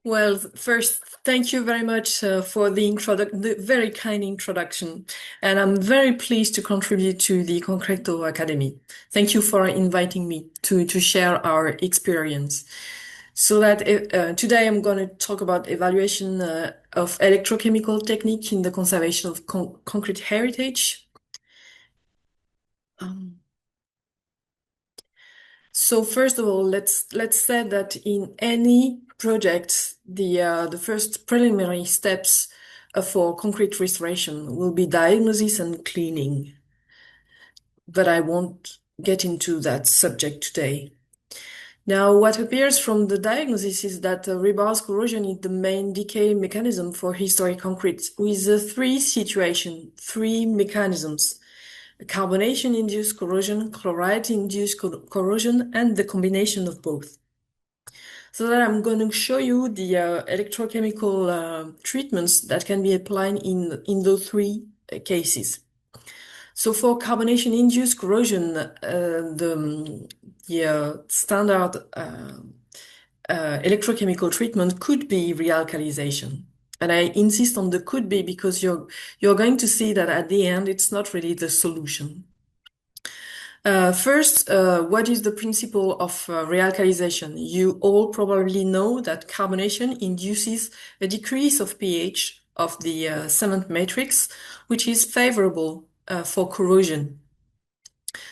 Well, first, thank you very much for the very kind introduction. And I'm very pleased to contribute to the Concreto Academy. Thank you for inviting me to share our experience. So that today I'm going to talk about evaluation of electrochemical technique in the conservation of concrete heritage. Um, So first of all, let's say that in any project, the first preliminary steps for concrete restoration will be diagnosis and cleaning. But I won't get into that subject today. Now, what appears from the diagnosis is that rebar's corrosion is the main decay mechanism for historic concrete, with three mechanisms: carbonation-induced corrosion, chloride-induced corrosion, and the combination of both. So that I'm going to show you the electrochemical treatments that can be applied in those three cases. So for carbonation-induced corrosion, the standard electrochemical treatment could be realkalisation. And I insist on the could be because you're going to see that at the end, it's not really the solution. First, what is the principle of realkalization? You all probably know that carbonation induces a decrease of pH of the cement matrix, which is favorable for corrosion.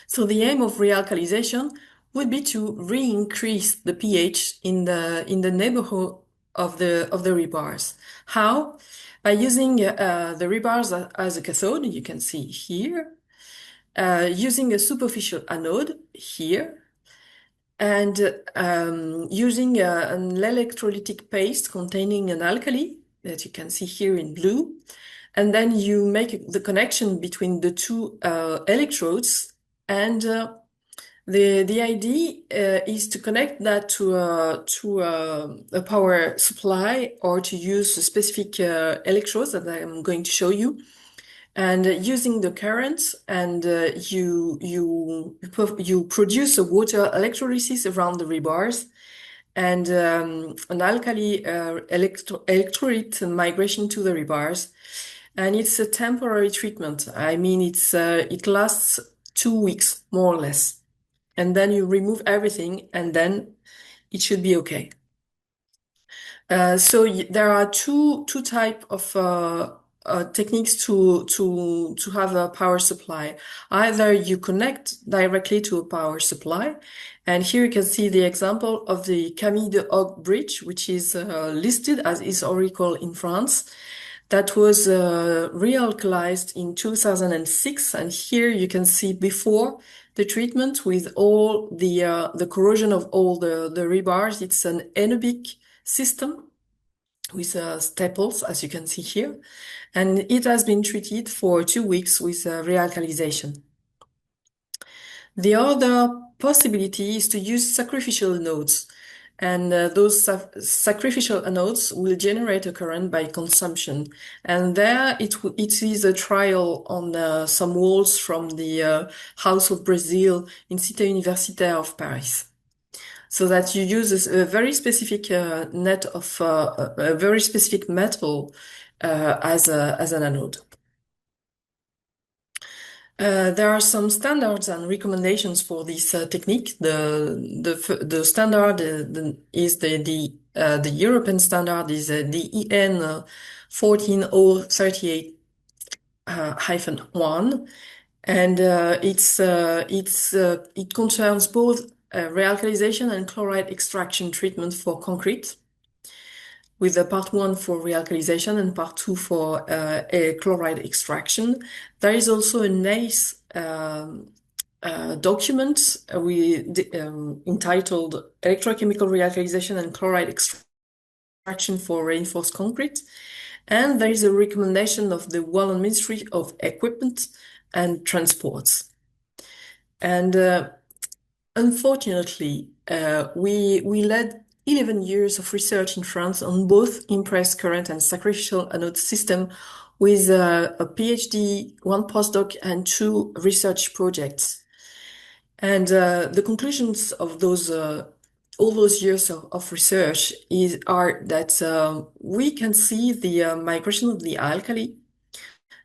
So the aim of realkalization would be to re-increase the pH in the neighborhood of the rebars. How? By using the rebars as a cathode, you can see here, using a superficial anode here, and using an electrolytic paste containing an alkali that you can see here in blue. And then you make the connection between the two electrodes, and the idea is to connect that to a power supply, or to use specific electrodes that I'm going to show you. And using the current, and you produce a water electrolysis around the rebars, and an alkali electrolyte migration to the rebars. And it's a temporary treatment. I mean, it lasts 2 weeks, more or less. And then you remove everything, and then it should be okay. So there are two type of techniques to have a power supply. Either you connect directly to a power supply, and here you can see the example of the Camille de Hogue bridge, which is listed as historical in France. That was realkalized in 2006, and here you can see before the treatment with all the corrosion of all the rebars. It's an enobic system with staples, as you can see here, and it has been treated for 2 weeks with realkalization. The other possibility is to use sacrificial anodes, and those sacrificial anodes will generate a current by consumption. And there it is a trial on some walls from the House of Brazil in Cité Universitaire of Paris. So that you use a very specific net of a very specific metal as an anode. There are some standards and recommendations for this technique. The standard is the European standard is the EN 14038 -1, and it concerns both realkalization and chloride extraction treatment for concrete, with a part 1 for realkalization and part 2 for a chloride extraction. There is also a nice document entitled Electrochemical Realkalization and Chloride Extraction for Reinforced Concrete. And there is a recommendation of the Wallon Ministry of Equipment and Transports. And unfortunately, we led 11 years of research in France on both impressed current and sacrificial anode system, with a PhD, 1 postdoc, and 2 research projects. And the conclusions of those all those years of research are that we can see the migration of the alkali.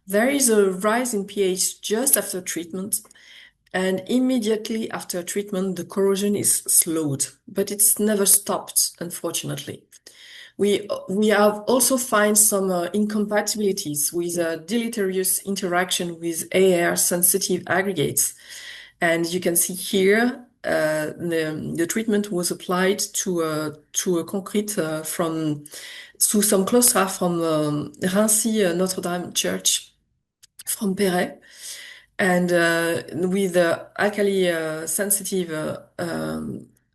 There is a rise in pH just after treatment, and immediately after treatment, the corrosion is slowed, but it's never stopped, unfortunately. We have also find some incompatibilities with deleterious interaction with air sensitive aggregates. And you can see here the treatment was applied to a concrete from to some claustra from Rancy Notre Dame Church from Perret, and with alkali sensitive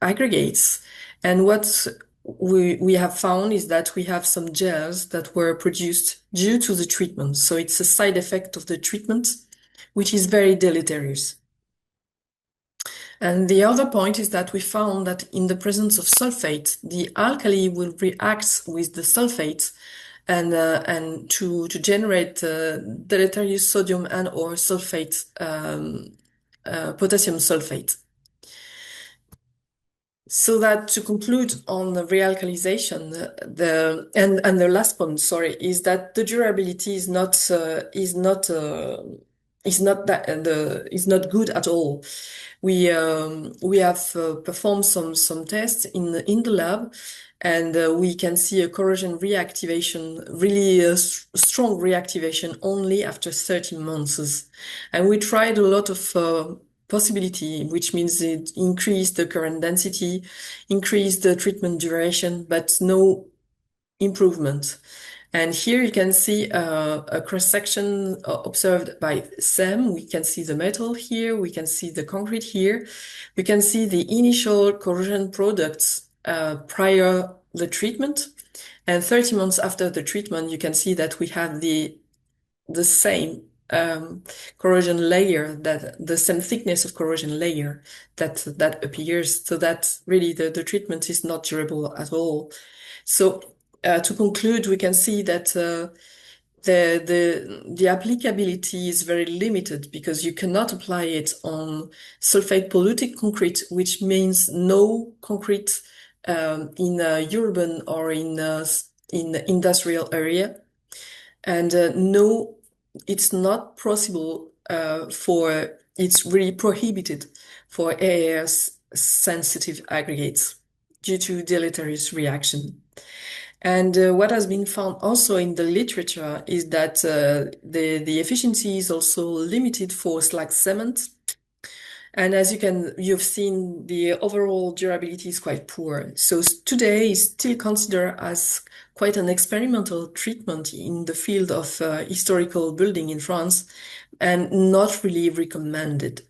aggregates. And what we have found is that we have some gels that were produced due to the treatment. So it's a side effect of the treatment, which is very deleterious. And the other point is that we found that in the presence of sulfate, the alkali will react with the sulfate and to generate deleterious sodium and or sulfate, potassium sulfate. So that to conclude on the realkalization, the last point, sorry, is that the durability is not good at all. We have performed some tests in the lab, and we can see a corrosion reactivation, really a strong reactivation only after 30 months. And we tried a lot of possibility, which means it increased the current density, increased the treatment duration, but no improvement. And here you can see a cross-section observed by SEM. We can see the metal here, we can see the concrete here. We can see the initial corrosion products prior the treatment. And 30 months after the treatment, you can see that we have the same corrosion layer, that the same thickness of corrosion layer that appears. So that really the treatment is not durable at all. So to conclude, we can see that the applicability is very limited because you cannot apply it on sulfate polluted concrete, which means no concrete in a urban or in industrial area, and no, it's not possible it's really prohibited for AAS sensitive aggregates due to deleterious reaction. And what has been found also in the literature is that the efficiency is also limited for slag cement. And as you've seen, the overall durability is quite poor. So today is still considered as quite an experimental treatment in the field of historical building in France, and not really recommended.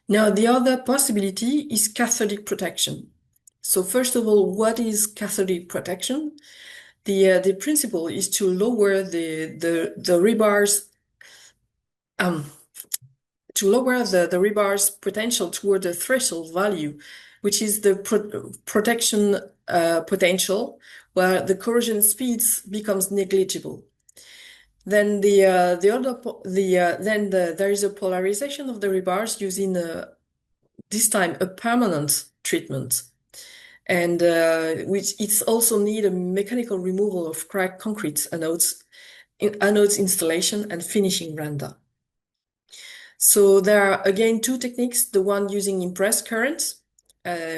Now, the other possibility is cathodic protection. So first of all, what is cathodic protection? The principle is to lower the rebars, the rebar's potential toward the threshold value, which is the protection potential, where the corrosion speeds becomes negligible. Then there is a polarization of the rebars using this time a permanent treatment, and which it's also need a mechanical removal of cracked concrete anodes installation and finishing render. So there are again two techniques, the one using impressed current,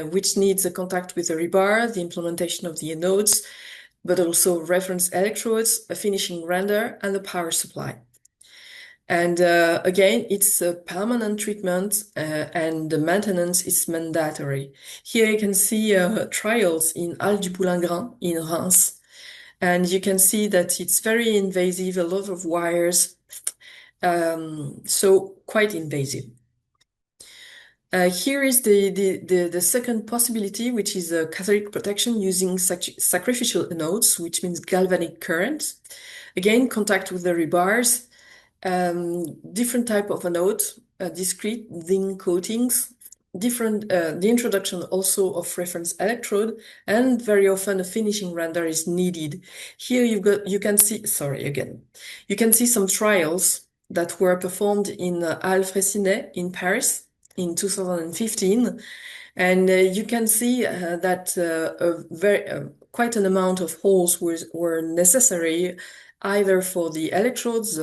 which needs a contact with the rebar, the implementation of the anodes, but also reference electrodes, a finishing render, and the power supply. And again, it's a permanent treatment, and the maintenance is mandatory. Here you can see trials in Halles du Boulingrin in Reims, and you can see that it's very invasive, a lot of wires, so quite invasive. Here is the second possibility, which is a cathodic protection using sacrificial anodes, which means galvanic current. Again, contact with the rebars, different type of anode, discrete zinc coatings, the introduction also of reference electrode, and very often a finishing render is needed. Here you can see some trials that were performed in Halles Freycinet in Paris in 2015. And you can see that quite an amount of holes were necessary either for the electrodes,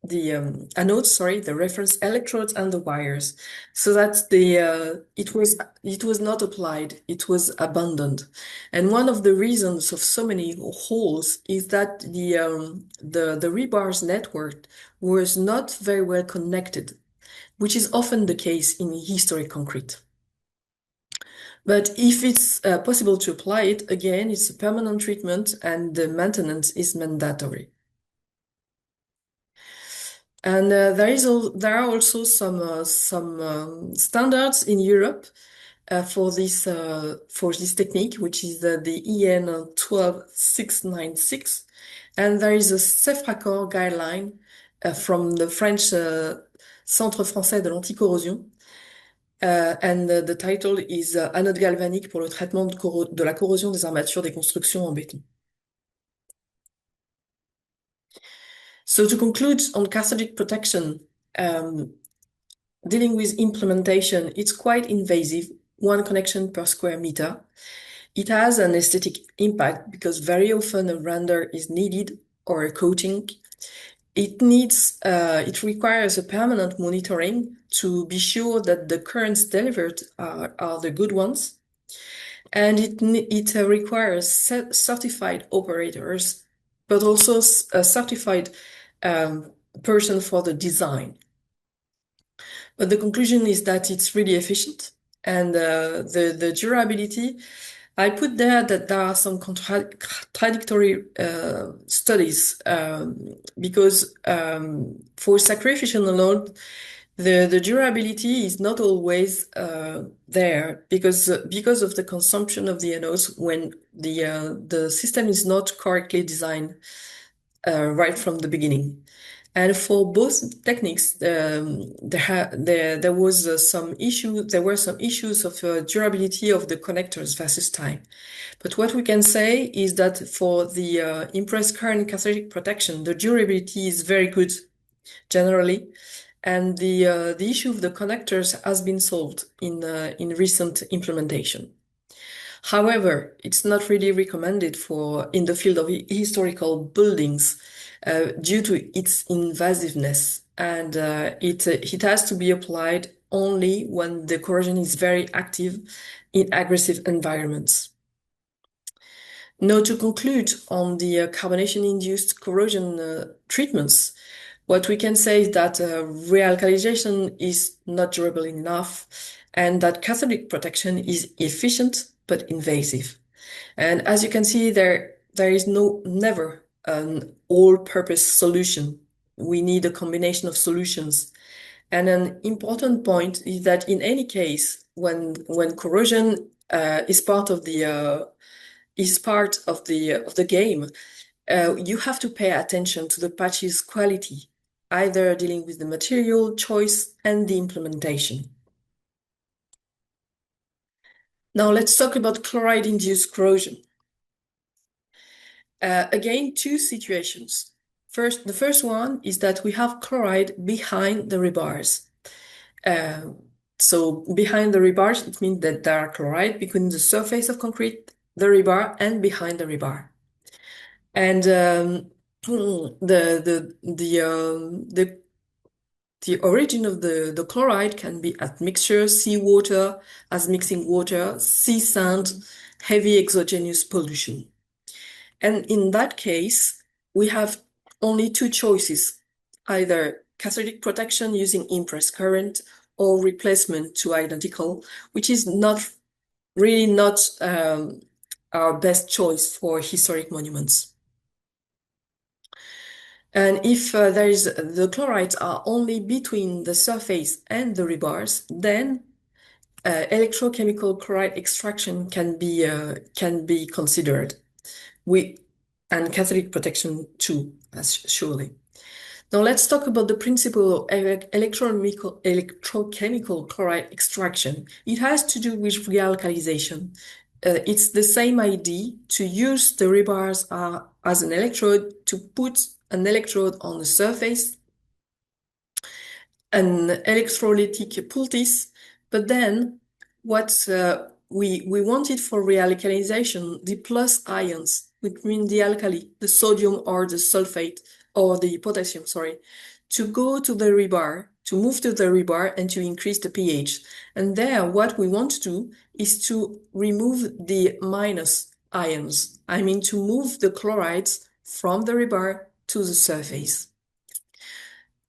the anodes, sorry, the reference electrodes and the wires, so that it was not applied, it was abandoned. And one of the reasons of so many holes is that the rebars network was not very well connected, which is often the case in historic concrete. But if it's possible to apply it, again, it's a permanent treatment and the maintenance is mandatory. And there are also some standards in Europe for this technique, which is the EN 12696, and there is a CEFRACOR guideline from the French Centre Français de l'Anticorrosion, and the title is Anode galvanique pour le traitement de la corrosion des armatures des constructions en béton. So to conclude on cathodic protection, dealing with implementation, it's quite invasive, one connection per square meter. It has an aesthetic impact because very often a render is needed or a coating. It requires a permanent monitoring to be sure that the currents delivered are the good ones. And it requires certified operators, but also a certified person for the design. But the conclusion is that it's really efficient, and the durability, I put there that there are some contradictory studies because for sacrificial anode, the durability is not always there because of the consumption of the anodes when the system is not correctly designed right from the beginning. And for both techniques, there were some issues of durability of the connectors versus time. But what we can say is that for the impressed current cathodic protection, the durability is very good generally, and the issue of the connectors has been solved in recent implementation. However, it's not really recommended in the field of historical buildings due to its invasiveness, and it has to be applied only when the corrosion is very active in aggressive environments. Now, to conclude on the carbonation-induced corrosion treatments, what we can say is that realkalisation is not durable enough, and that cathodic protection is efficient but invasive. And as you can see, there is never an all-purpose solution. We need a combination of solutions. And an important point is that in any case, when corrosion is part of the game, you have to pay attention to the patch's quality, either dealing with the material choice and the implementation. Now let's talk about chloride-induced corrosion. Again, two situations. The first one is that we have chloride behind the rebars. So behind the rebars, it means that there are chloride between the surface of concrete, the rebar, and behind the rebar. And the origin of the chloride can be admixture, seawater as mixing water, sea sand, heavy exogenous pollution. And in that case, we have only two choices, either cathodic protection using impressed current or replacement to identical, which is not our best choice for historic monuments. And if the chlorides are only between the surface and the rebars, then electrochemical chloride extraction can be considered. And cathodic protection too, as surely. Now let's talk about the principle of electrochemical chloride extraction. It has to do with realkalisation. It's the same idea to use the rebars as an electrode, to put an electrode on the surface an electrolytic poultice. But then what we wanted for realkalization, the plus ions, which mean the alkali, the sodium or the sulfate or the potassium, sorry, to go to the rebar, to move to the rebar and to increase the pH. And there, what we want to do is to remove the minus ions. I mean, to move the chlorides from the rebar to the surface.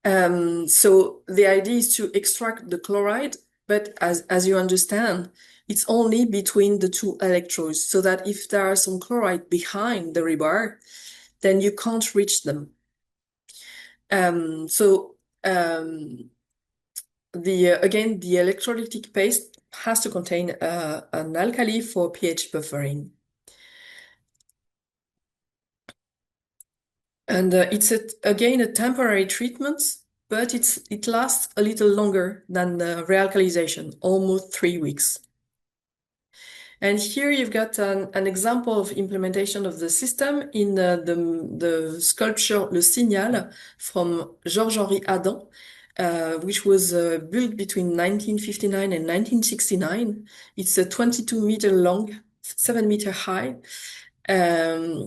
So the idea is to extract the chloride, but as you understand, it's only between the two electrodes, so that if there are some chloride behind the rebar, then you can't reach them. Again, the electrolytic paste has to contain an alkali for pH buffering. And it's again a temporary treatment, but it lasts a little longer than the realkalization, almost 3 weeks. And here you've got an example of implementation of the system in the sculpture Le Signal from Georges-Henri Adam, which was built between 1959 and 1969. It's a 22-meter long, 7-meter high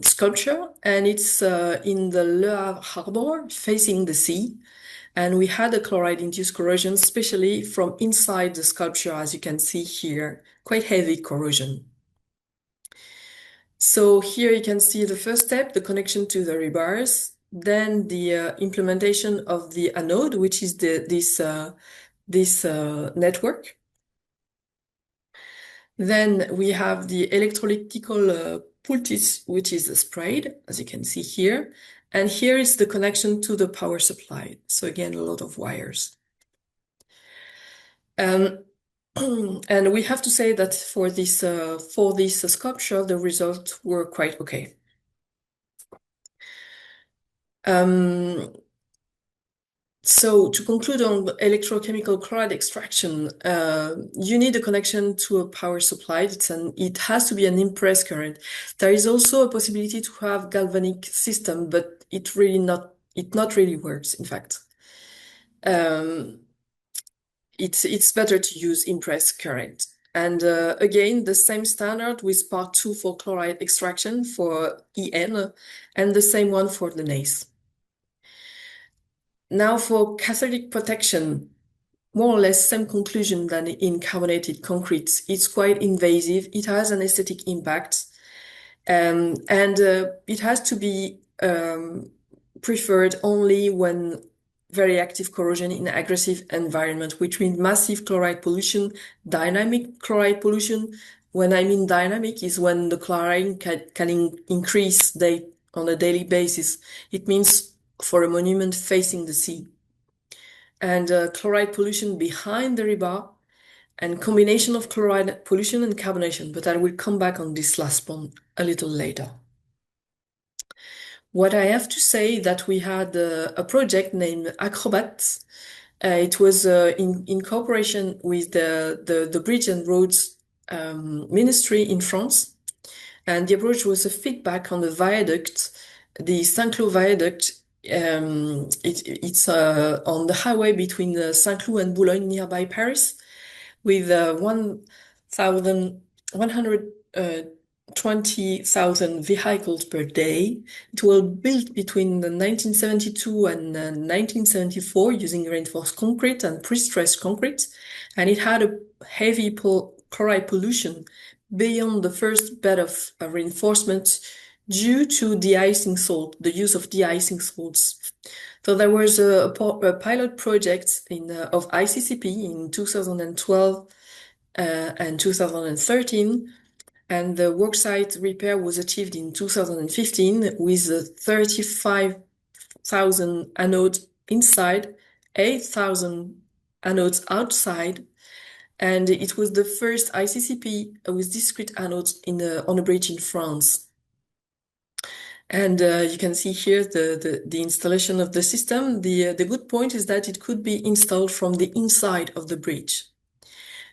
sculpture, and it's in the Le Havre harbor facing the sea. And we had a chloride-induced corrosion, especially from inside the sculpture, as you can see here, quite heavy corrosion. So here you can see the first step, the connection to the rebars, then the implementation of the anode, which is this network. Then we have the electrolytical poultice, which is sprayed, as you can see here. And here is the connection to the power supply. So again, a lot of wires. And we have to say that for this sculpture, the results were quite okay. So to conclude on electrochemical chloride extraction, you need a connection to a power supply. It has to be an impress current. There is also a possibility to have galvanic system, but it not really works, in fact. It's better to use impress current. And again, the same standard with part 2 for chloride extraction for EN, and the same one for the NACE. Now for cathodic protection, more or less same conclusion than in carbonated concrete. It's quite invasive. It has an aesthetic impact. And it has to be preferred only when very active corrosion in aggressive environment, which means massive chloride pollution, dynamic chloride pollution. When I mean dynamic is when the chlorine can increase on a daily basis. It means for a monument facing the sea. And chloride pollution behind the rebar, and combination of chloride pollution and carbonation, but I will come back on this last one a little later. What I have to say that we had a project named Acrobat. It was in cooperation with the Bridge and Roads Ministry in France. And the approach was a feedback on the viaduct, the Saint-Cloud viaduct. It's on the highway between Saint-Cloud and Boulogne, nearby Paris, with 120,000 vehicles per day. It was built between 1972 and 1974 using reinforced concrete and pre-stressed concrete, and it had a heavy chloride pollution beyond the first bed of reinforcement due to de-icing salt, the use of de-icing salts. So there was a pilot project of ICCP in 2012 and 2013, and the worksite repair was achieved in 2015 with 35,000 anodes inside, 8,000 anodes outside, and it was the first ICCP with discrete anodes on a bridge in France. And you can see here the installation of the system. The good point is that it could be installed from the inside of the bridge.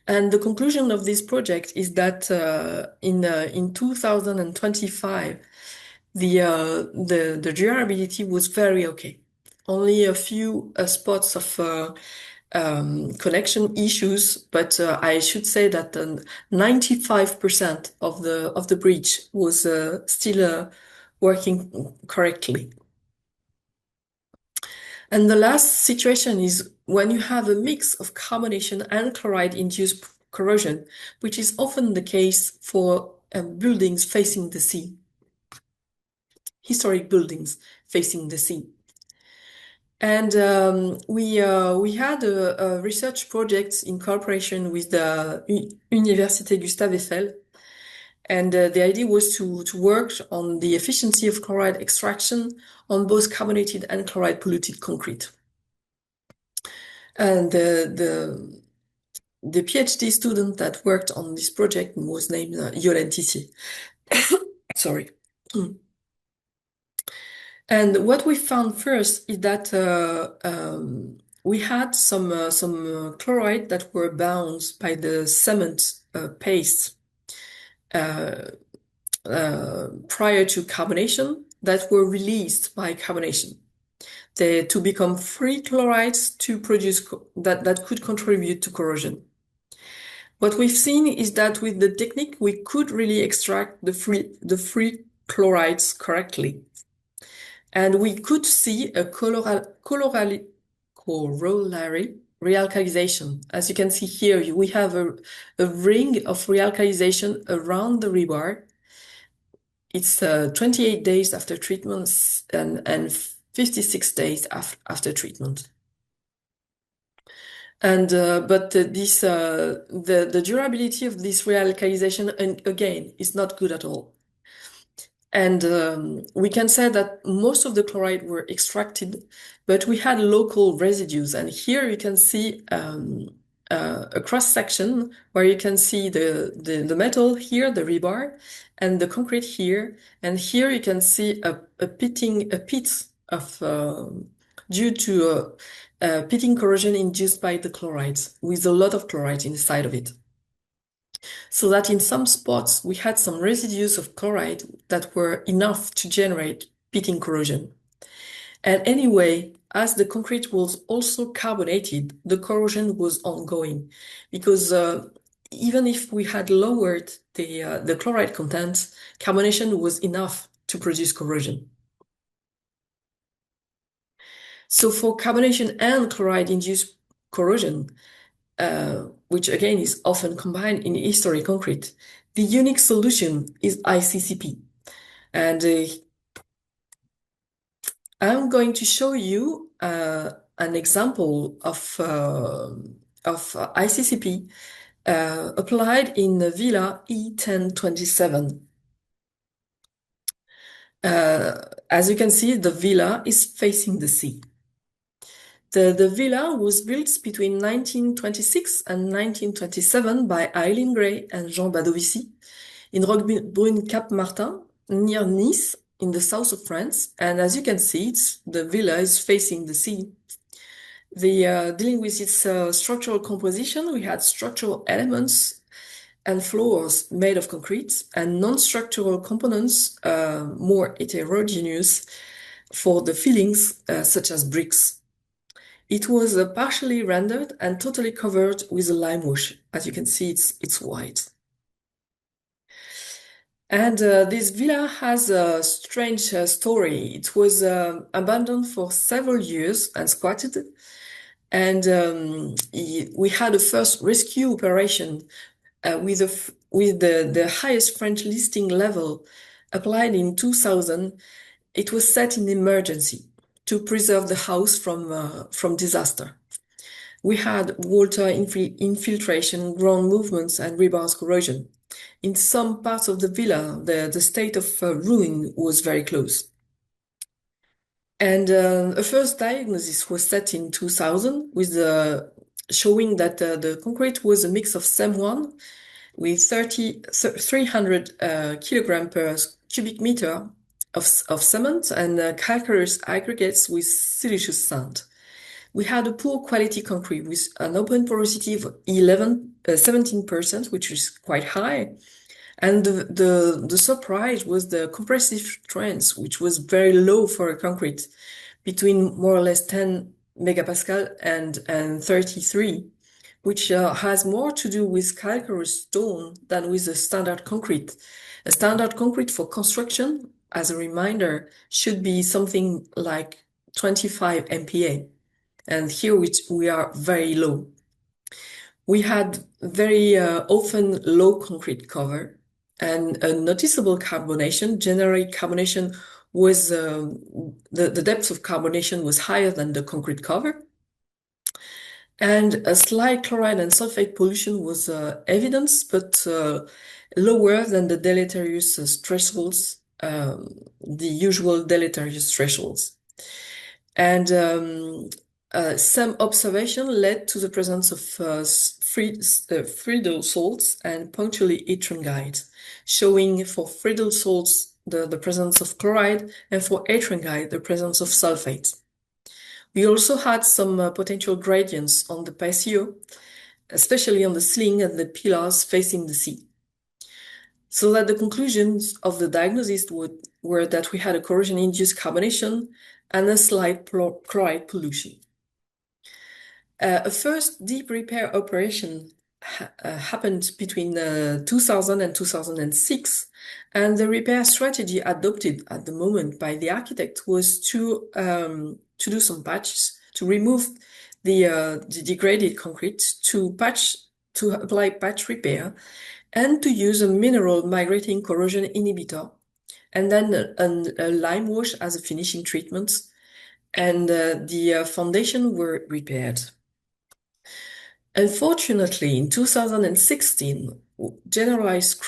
And the conclusion of this project is that in 2025, the durability was very okay. Only a few spots of connection issues, but I should say that 95% of the bridge was still working correctly. And the last situation is when you have a mix of carbonation and chloride-induced corrosion, which is often the case for buildings facing the sea, historic buildings facing the sea. And we had a research project in cooperation with the Université Gustave Eiffel. And the idea was to work on the efficiency of chloride extraction on both carbonated and chloride polluted concrete. And the PhD student that worked on this project was named Yolène Tissier. Sorry. And what we found first is that we had some chloride that were bound by the cement paste prior to carbonation that were released by carbonation. To become free chlorides to produce that could contribute to corrosion. What we've seen is that with the technique, we could really extract the free chlorides correctly. And we could see a corollary realkalisation. As you can see here, we have a ring of realkalisation around the rebar. It's 28 days after treatment and 56 days after treatment. And but the durability of this realkalisation, and again, is not good at all. And we can say that most of the chloride were extracted, but we had local residues. And here you can see a cross section where you can see the metal here, the rebar, and the concrete here. And here you can see a pit of due to pitting corrosion induced by the chlorides, with a lot of chloride inside of it. So that in some spots we had some residues of chloride that were enough to generate pitting corrosion. And anyway, as the concrete was also carbonated, the corrosion was ongoing, because even if we had lowered the chloride content, carbonation was enough to produce corrosion. So for carbonation and chloride-induced corrosion, which again is often combined in historic concrete, the unique solution is ICCP. And I'm going to show you an example of ICCP applied in the villa E1027. As you can see, the villa is facing the sea. The villa was built between 1926 and 1927 by Eileen Gray and Jean Badovici in Roquebrune Cap Martin, near Nice, in the south of France. And as you can see, the villa is facing the sea. Dealing with its structural composition, we had structural elements and floors made of concrete, and non-structural components, more heterogeneous, for the fillings, such as bricks. It was partially rendered and totally covered with a lime wash. As you can see, it's white. And this villa has a strange story. It was abandoned for several years and squatted. And we had a first rescue operation with the highest French listing level applied in 2000. It was set in emergency to preserve the house from disaster. We had water infiltration, ground movements, and rebars corrosion. In some parts of the villa, the state of ruin was very close. And a first diagnosis was set in 2000 with showing that the concrete was a mix of SEM1 with 300 kilogram per cubic meter of cement and calcareous aggregates with siliceous sand. We had a poor quality concrete with an open porosity of 17%, which is quite high. And the surprise was the compressive strength, which was very low for a concrete, between more or less 10 megapascal and 33, which has more to do with calcareous stone than with a standard concrete. A standard concrete for construction, as a reminder, should be something like 25 MPa. And here we are very low. We had very often low concrete cover and a noticeable carbonation. Generally, carbonation was the depth of carbonation was higher than the concrete cover. And a slight chloride and sulfate pollution was evident, but lower than the deleterious thresholds, the usual deleterious thresholds. And some observation led to the presence of Friedel salts and punctually yttringite, showing for Friedel salts the presence of chloride and for yttringite the presence of sulfate. We also had some potential gradients on the patio, especially on the ceiling and the pillars facing the sea. So that the conclusions of the diagnosis were that we had a corrosion-induced carbonation and a slight chloride pollution. A first deep repair operation happened between 2000 and 2006, and the repair strategy adopted at the moment by the architect was to do some patches, to remove the degraded concrete, to apply patch repair, and to use a mineral migrating corrosion inhibitor, and then a lime wash as a finishing treatment, and the foundation were repaired. Unfortunately, in 2016, generalized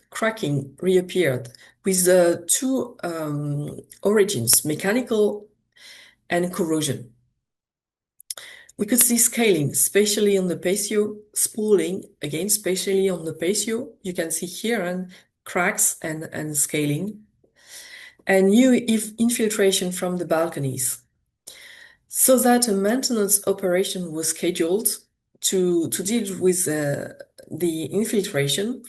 cracking reappeared with two origins, mechanical and corrosion. We could see scaling, especially on the patio, spooling, again, especially on the patio. You can see here and cracks and scaling, and new infiltration from the balconies. So that a maintenance operation was scheduled to deal with the infiltration.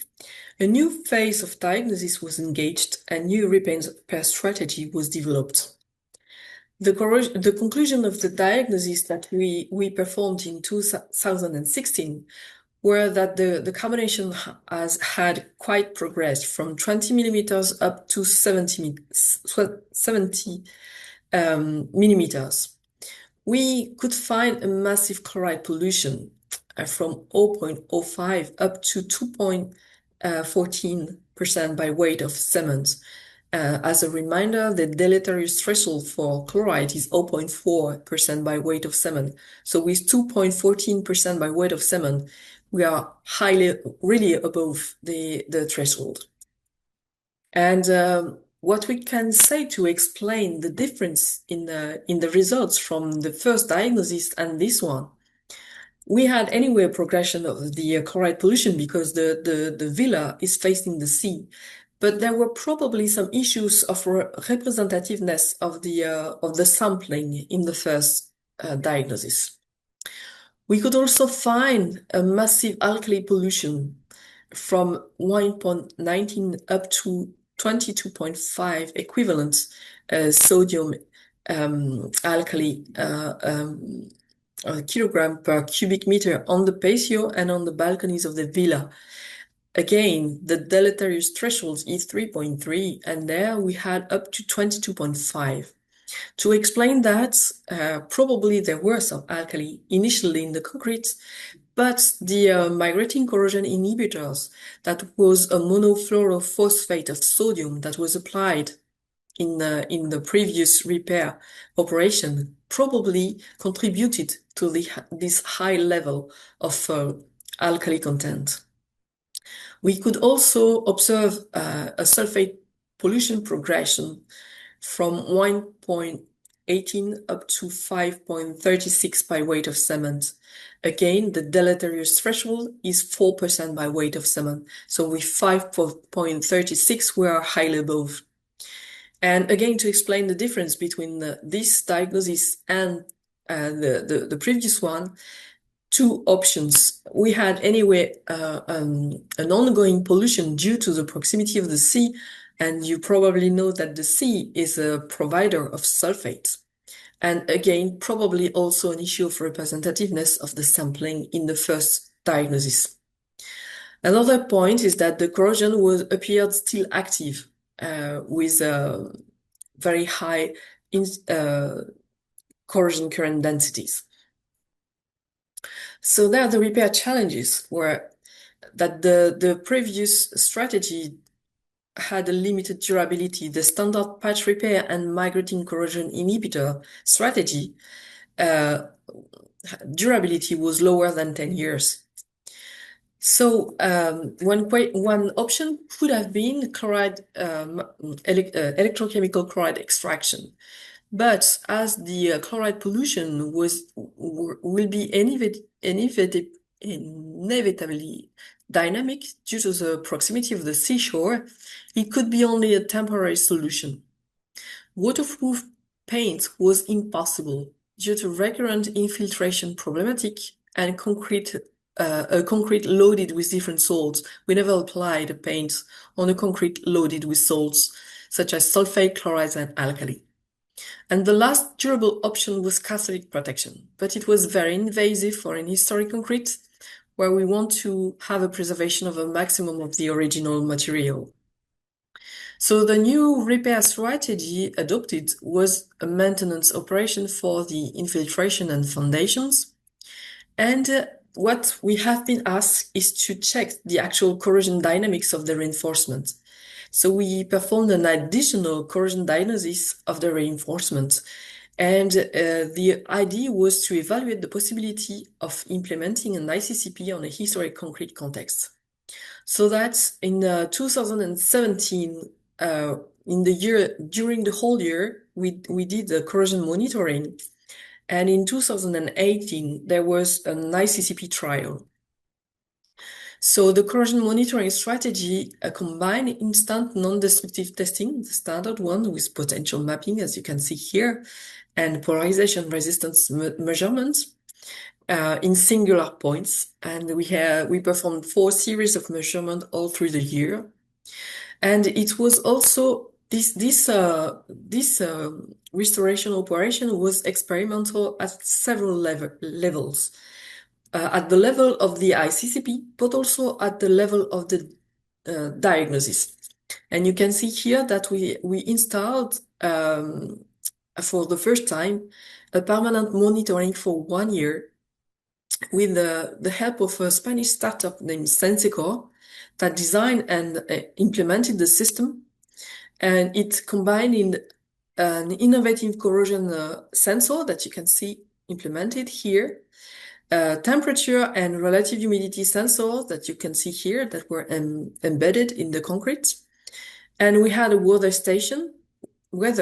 A new phase of diagnosis was engaged and new repair strategy was developed. The conclusion of the diagnosis that we performed in 2016 were that the carbonation had quite progressed from 20 millimeters up to 70 millimeters. We could find a massive chloride pollution from 0.05 up to 2.14% by weight of cement. As a reminder, the deleterious threshold for chloride is 0.4% by weight of cement. So with 2.14% by weight of cement, we are really above the threshold. And what we can say to explain the difference in the results from the first diagnosis and this one, we had anyway a progression of the chloride pollution because the villa is facing the sea, but there were probably some issues of representativeness of the sampling in the first diagnosis. We could also find a massive alkali pollution from 1.19 up to 22.5 equivalent sodium alkali kilogram per cubic meter on the patio and on the balconies of the villa. Again, the deleterious threshold is 3.3, and there we had up to 22.5. To explain that, probably there were some alkali initially in the concrete, but the migrating corrosion inhibitors, that was a monofluorophosphate of sodium that was applied in the previous repair operation, probably contributed to this high level of alkali content. We could also observe a sulfate pollution progression from 1.18 up to 5.36 by weight of cement. Again, the deleterious threshold is 4% by weight of cement. So with 5.36, we are highly above. And again, to explain the difference between this diagnosis and the previous one, two options. We had anyway an ongoing pollution due to the proximity of the sea, and you probably know that the sea is a provider of sulfate. And again, probably also an issue of representativeness of the sampling in the first diagnosis. Another point is that the corrosion appeared still active with very high corrosion current densities. So there the repair challenges were that the previous strategy had a limited durability. The standard patch repair and migrating corrosion inhibitor strategy durability was lower than 10 years. So one option could have been chloride electrochemical chloride extraction. But as the chloride pollution will be inevitably dynamic due to the proximity of the seashore, it could be only a temporary solution. Waterproof paint was impossible due to recurrent infiltration problematic and a concrete loaded with different salts. We never applied a paint on a concrete loaded with salts such as sulfate, chlorides, and alkali. And the last durable option was cathodic protection, but it was very invasive for an historic concrete where we want to have a preservation of a maximum of the original material. So the new repair strategy adopted was a maintenance operation for the infiltration and foundations. And what we have been asked is to check the actual corrosion dynamics of the reinforcement. So we performed an additional corrosion diagnosis of the reinforcement. And the idea was to evaluate the possibility of implementing an ICCP on a historic concrete context. So that in 2017, during the whole year, we did the corrosion monitoring. And in 2018, there was an ICCP trial. So the corrosion monitoring strategy combined instant non-destructive testing, the standard one with potential mapping, as you can see here, and polarization resistance measurements in singular points. And we performed 4 series of measurements all through the year. And it was also this restoration operation was experimental at several levels. At the level of the ICCP, but also at the level of the diagnosis. And you can see here that we installed for the first time a permanent monitoring for 1 year with the help of a Spanish startup named Sensecor that designed and implemented the system. And it combined in an innovative corrosion sensor that you can see implemented here, temperature and relative humidity sensors that you can see here that were embedded in the concrete. And we had a weather station, and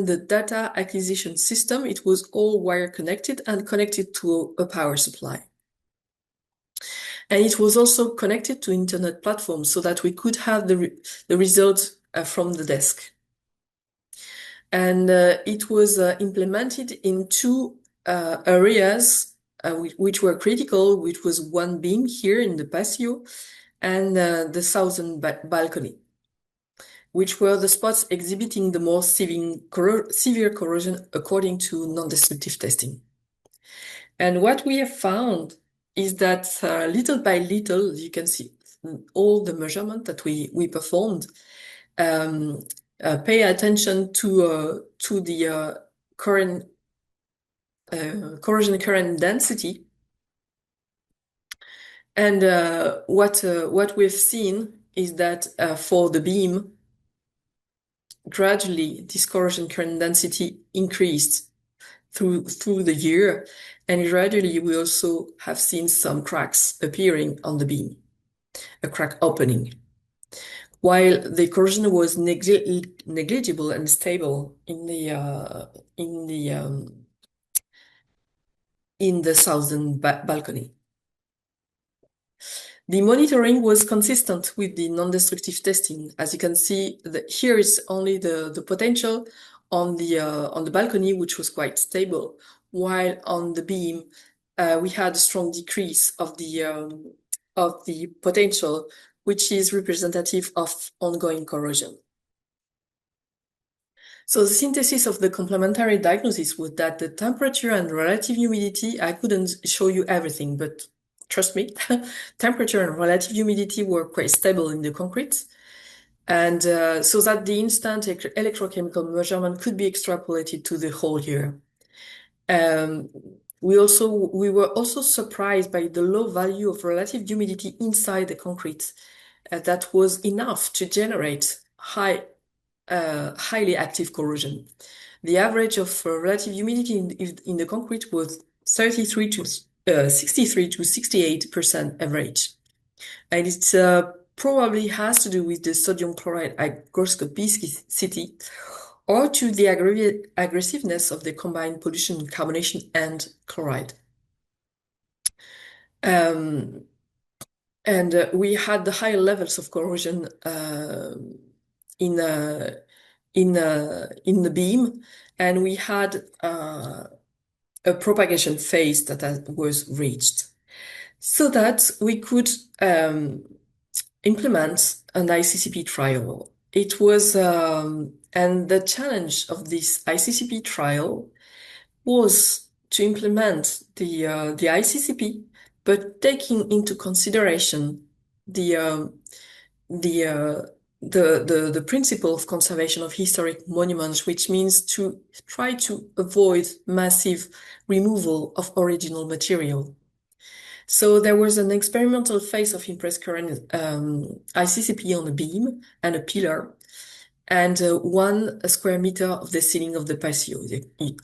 the data acquisition system. It was all wire connected and connected to a power supply. And it was also connected to internet platforms so that we could have the results from the desk. And it was implemented in 2 areas which were critical, which was one beam here in the patio and the southern balcony, which were the spots exhibiting the most severe corrosion according to non-destructive testing. And what we have found is that little by little, you can see all the measurement that we performed, pay attention to the current corrosion current density. And what we've seen is that for the beam, gradually this corrosion current density increased through the year, and gradually we also have seen some cracks appearing on the beam, a crack opening, while the corrosion was negligible and stable in the southern balcony. The monitoring was consistent with the non-destructive testing. As you can see, here is only the potential on the balcony, which was quite stable, while on the beam we had a strong decrease of the potential, which is representative of ongoing corrosion. So the synthesis of the complementary diagnosis was that the temperature and relative humidity, I couldn't show you everything, but trust me, temperature and relative humidity were quite stable in the concrete. And so that the instant electrochemical measurement could be extrapolated to the whole year. Um, we were also surprised by the low value of relative humidity inside the concrete. That was enough to generate highly active corrosion. The average of relative humidity in the concrete was 33 to 63 to 68% average. And it probably has to do with the sodium chloride hygroscopicity or to the aggressiveness of the combined pollution, carbonation, and chloride. And we had the high levels of corrosion in in the beam, and we had a propagation phase that was reached, so that we could implement an ICCP trial. It was and the challenge of this ICCP trial was to implement the ICCP, but taking into consideration the the uh, the principle of conservation of historic monuments, which means to try to avoid massive removal of original material. So there was an experimental phase of impressed current ICCP on a beam and a pillar, and 1 square meter of the ceiling of the patio,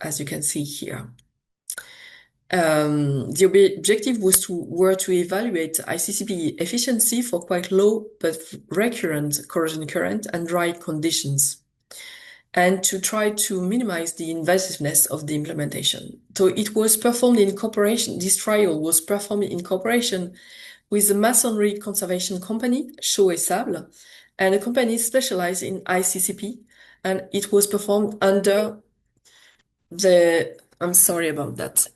as you can see here. The objective were to evaluate ICCP efficiency for quite low but recurrent corrosion current and dry conditions, and to try to minimize the invasiveness of the implementation. So it was performed in cooperation, this trial was performed in cooperation with the masonry conservation company, Chaux et Sable, and a company specialized in ICCP, and it was performed under I'm sorry about that.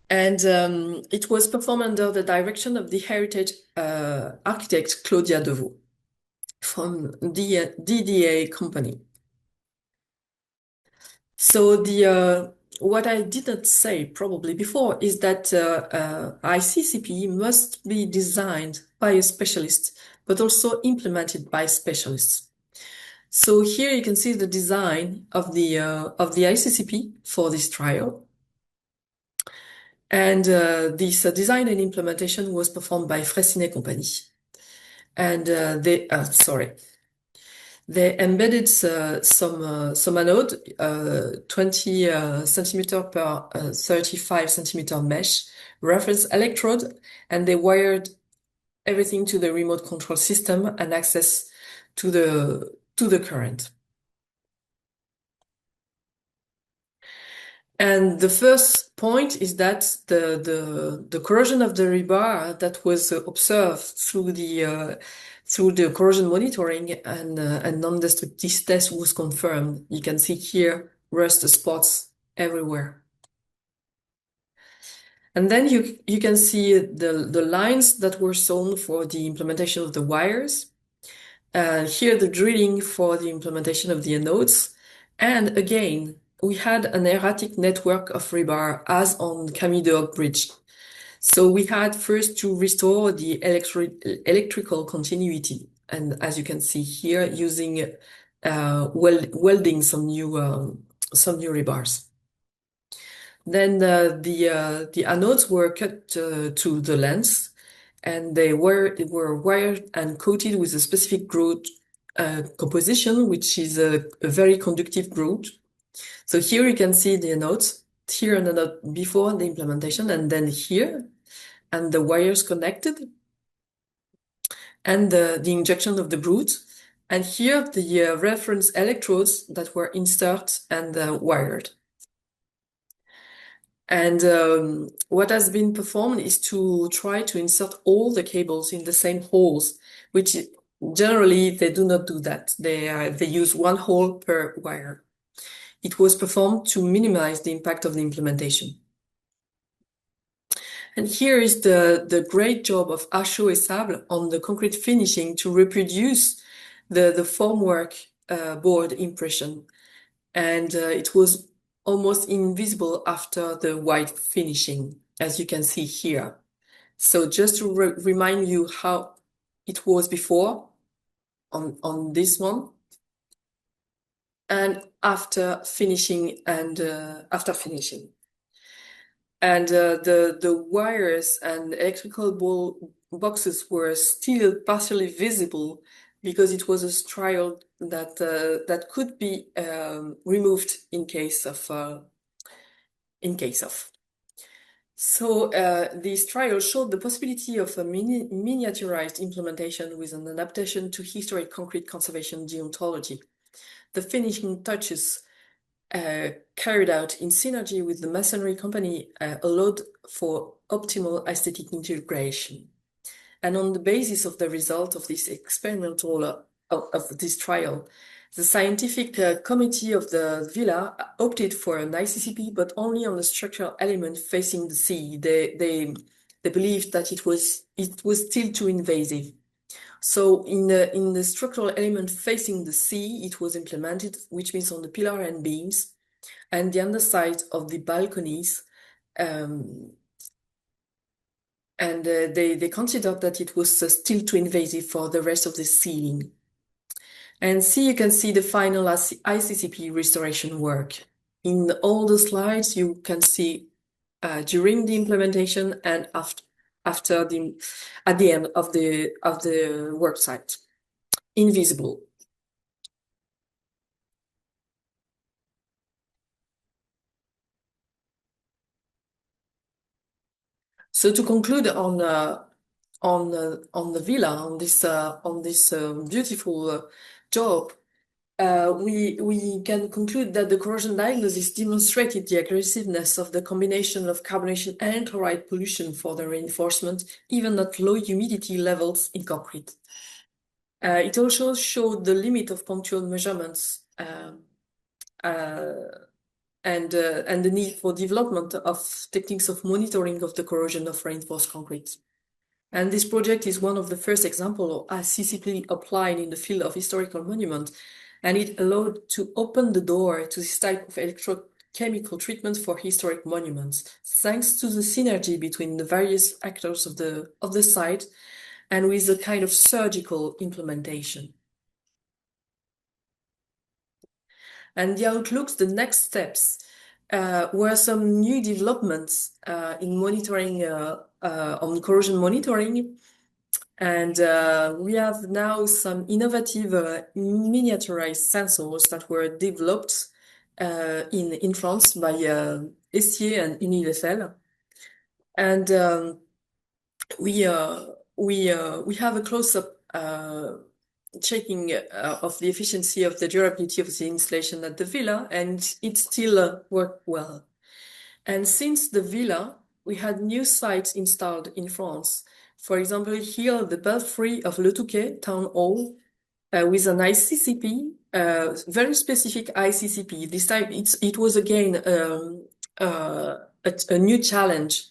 And it was performed under the direction of the heritage architect Claudia Deveau from the DDA company. So what I didn't say probably before is that ICCP must be designed by a specialist, but also implemented by specialists. So here you can see the design of the ICCP for this trial. And this design and implementation was performed by Freycinet Company. And they embedded some anode, 20 centimeter per 35 centimeter mesh reference electrode, and they wired everything to the remote control system and access to the current. And the first point is that the corrosion of the rebar that was observed through the corrosion monitoring and non-destructive test was confirmed. You can see here rust spots everywhere. And then you can see the lines that were sewn for the implementation of the wires. Here the drilling for the implementation of the anodes. And again, we had an erratic network of rebar as on Camille de Hoc Bridge. So we had first to restore the electrical continuity. And as you can see here, using welding some new rebars. Then the anodes were cut to the length, and they were wired and coated with a specific grout composition, which is a very conductive grout. So here you can see the anodes, here an anode before the implementation, and then here, and the wires connected, and the injection of the grout. And here the reference electrodes that were inserted and wired. And what has been performed is to try to insert all the cables in the same holes, which generally they do not do that. They use 1 hole per wire. It was performed to minimize the impact of the implementation. And here is the great job of Acho et Sable on the concrete finishing to reproduce the formwork board impression. And it was almost invisible after the white finishing, as you can see here. So just to remind you how it was before on this one, and after finishing and after finishing. And the wires and electrical boxes were still partially visible because it was a trial that could be removed in case of. So this trial showed the possibility of a miniaturized implementation with an adaptation to historic concrete conservation deontology. The finishing touches carried out in synergy with the masonry company allowed for optimal aesthetic integration. And on the basis of the result of this experimental of this trial, the scientific committee of the villa opted for an ICCP, but only on the structural element facing the sea. They believed that it was still too invasive. So in the structural element facing the sea, it was implemented, which means on the pillar and beams, and the underside of the balconies. And they considered that it was still too invasive for the rest of the ceiling. And you can see the final ICCP restoration work. In all the slides, you can see during the implementation and at the end of the work site, invisible. So to conclude on the villa, on this beautiful job, we can conclude that the corrosion diagnosis demonstrated the aggressiveness of the combination of carbonation and chloride pollution for the reinforcement, even at low humidity levels in concrete. It also showed the limit of punctual measurements and the need for development of techniques of monitoring of the corrosion of reinforced concrete. And this project is one of the first examples of CCP applied in the field of historical monument, and it allowed to open the door to this type of electrochemical treatment for historic monuments, thanks to the synergy between the various actors of the site and with a kind of surgical implementation. And the outlooks, the next steps, were some new developments in monitoring, on corrosion monitoring. And we have now some innovative miniaturized sensors that were developed in France by Essier and Unilefel. And we have a close-up checking of the efficiency of the durability of the installation at the villa, and it still worked well. And since the villa, we had new sites installed in France. For example, here the belfry of Le Touquet Town Hall with an ICCP, very specific ICCP. This time it was again a new challenge.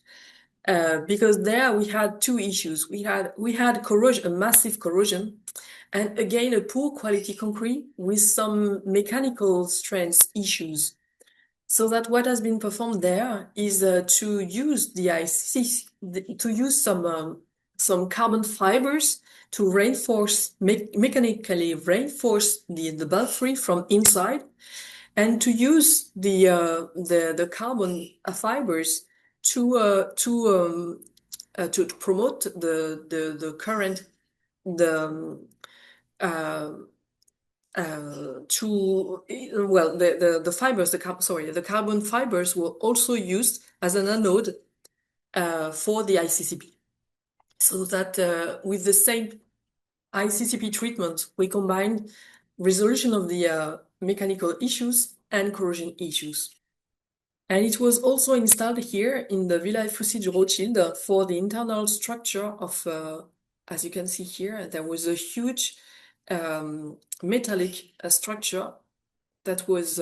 Because there we had two issues. We had corrosion, a massive corrosion, and again a poor quality concrete with some mechanical strength issues. So that what has been performed there is to use the ICC, to use some carbon fibers to reinforce, mechanically reinforce the belfry from inside, and to use the carbon fibers to promote the current the fibers, the carbon fibers were also used as an anode for the ICCP. So that with the same ICCP treatment, we combined resolution of the mechanical issues and corrosion issues. And it was also installed here in the Villa Fussi du Rothschild for the internal structure of, as you can see here, there was a huge metallic structure that was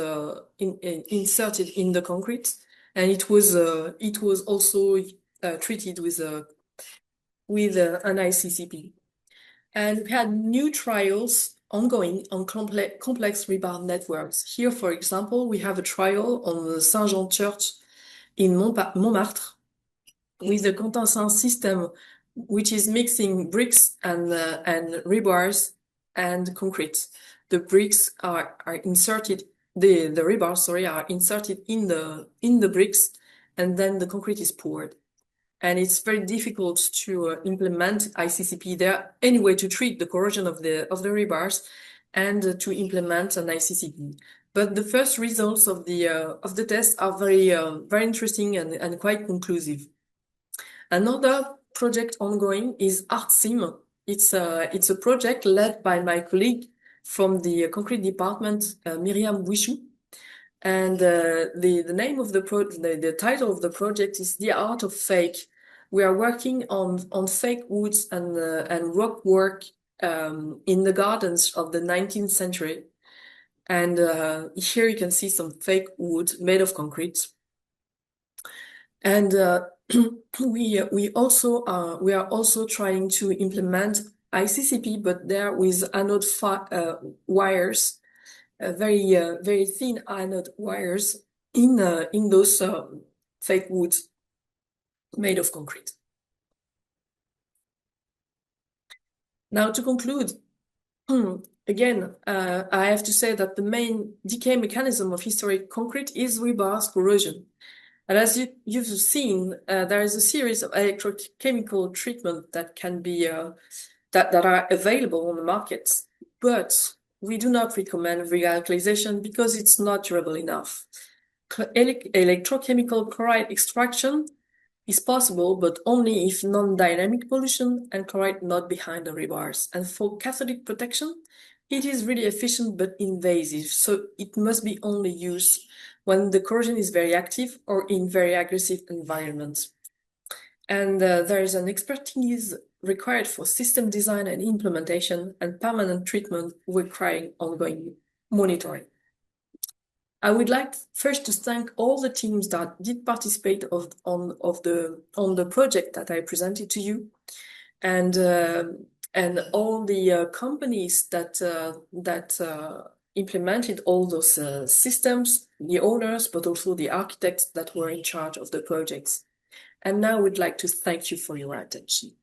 inserted in the concrete, and it was also treated with an ICCP. And we had new trials ongoing on complex rebar networks. Here, for example, we have a trial on the Saint-Jean Church in Montmartre with the Contensin system, which is mixing bricks and rebars and concrete. The bricks are inserted, the rebars, sorry, are inserted in the bricks, and then the concrete is poured. And it's very difficult to implement ICCP there anyway to treat the corrosion of the rebars and to implement an ICCP. But the first results of the test are very interesting and quite conclusive. Another project ongoing is ArtSim. It's a project led by my colleague from the concrete department, Myriam Bouichou. And the name of the title of the project is The Art of Fake. We are working on fake woods and rock work in the gardens of the 19th century. And here you can see some fake wood made of concrete. And we are also trying to implement ICCP, but there with anode wires, very thin anode wires in those fake woods made of concrete. Now to conclude, again, I have to say that the main decay mechanism of historic concrete is rebar corrosion. And as you've seen, there is a series of electrochemical treatment that can be that are available on the markets, but we do not recommend realkalisation because it's not durable enough. Electrochemical chloride extraction is possible, but only if non-dynamic pollution and chloride not behind the rebars. And for cathodic protection, it is really efficient but invasive, so it must be only used when the corrosion is very active or in very aggressive environments. And there is an expertise required for system design and implementation and permanent treatment requiring ongoing monitoring. I would like first to thank all the teams that did participate on the project that I presented to you, and all the companies that implemented all those systems, the owners, but also the architects that were in charge of the projects. And now I would like to thank you for your attention.